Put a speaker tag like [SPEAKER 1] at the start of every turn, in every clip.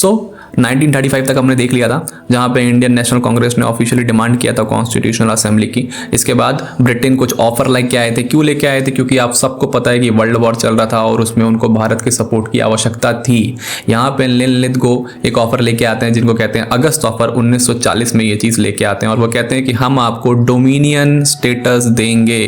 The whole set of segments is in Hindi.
[SPEAKER 1] सो 1935 तक हमने देख लिया था, जहाँ पे इंडियन नेशनल कांग्रेस ने ऑफिशियली डिमांड किया था कॉन्स्टिट्यूशनल असेंबली की। इसके बाद ब्रिटेन कुछ ऑफर लेके आए थे। क्यों लेके आए थे? क्योंकि आप सबको पता है कि वर्ल्ड वॉर चल रहा था और उसमें उनको भारत के सपोर्ट की आवश्यकता थी। यहाँ पे लिथगो एक ऑफर लेके आते हैं जिनको कहते हैं अगस्त ऑफर। 1940 में ये चीज़ लेके आते हैं और वो कहते हैं कि हम आपको डोमिनियन स्टेटस देंगे,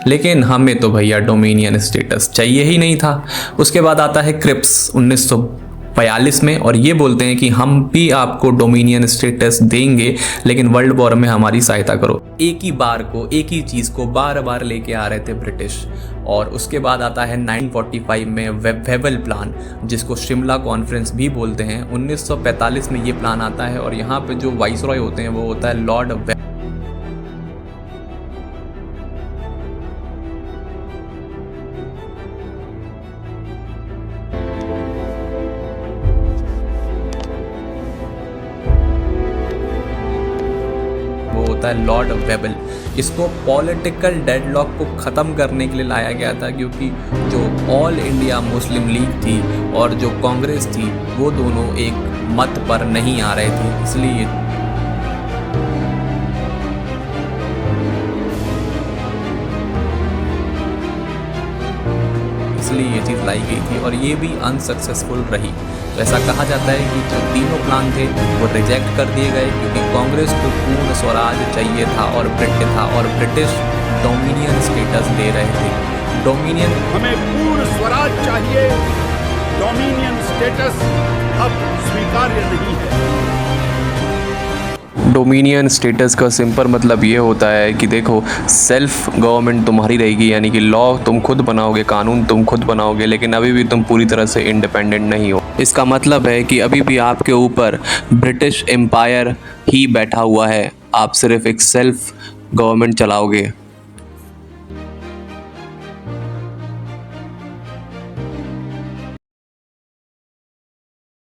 [SPEAKER 1] लेकिन हमें तो भैया डोमिनियन स्टेटस चाहिए ही नहीं था। उसके बाद आता है क्रिप्स 1942 में और ये बोलते हैं कि हम भी आपको डोमिनियन स्टेटस देंगे, लेकिन वर्ल्ड वॉर में हमारी सहायता करो। एक ही बार को, एक ही चीज़ को बार बार लेके आ रहे थे ब्रिटिश। और उसके बाद आता है 1945 में वेवल प्लान, जिसको शिमला कॉन्फ्रेंस भी बोलते हैं। 1945 में ये प्लान आता है और यहाँ पे जो वाइसरॉय होते हैं वो होता है लॉर्ड लॉर्ड वेबल। इसको पॉलिटिकल डेडलॉक को ख़त्म करने के लिए लाया गया था, क्योंकि जो ऑल इंडिया मुस्लिम लीग थी और जो कांग्रेस थी वो दोनों एक मत पर नहीं आ रहे थे, इसलिए ये चीज़ लाई गई थी और ये भी अनसक्सेसफुल रही। तो ऐसा कहा जाता है कि जो तीनों प्लान थे वो रिजेक्ट कर दिए गए, क्योंकि कांग्रेस को पूर्ण स्वराज चाहिए था और ब्रिटिश डोमिनियन स्टेटस दे रहे थे। डोमिनियन,
[SPEAKER 2] हमें पूर्ण स्वराज चाहिए, डोमिनियन स्टेटस अब स्वीकार्य नहीं है।
[SPEAKER 1] डोमिनियन स्टेटस का सिंपल मतलब ये होता है कि देखो, सेल्फ गवर्नमेंट तुम्हारी रहेगी, यानी कि लॉ तुम खुद बनाओगे, कानून तुम खुद बनाओगे, लेकिन अभी भी तुम पूरी तरह से इंडिपेंडेंट नहीं हो। इसका मतलब है कि अभी भी आपके ऊपर ब्रिटिश एम्पायर ही बैठा हुआ है, आप सिर्फ एक सेल्फ गवर्नमेंट चलाओगे।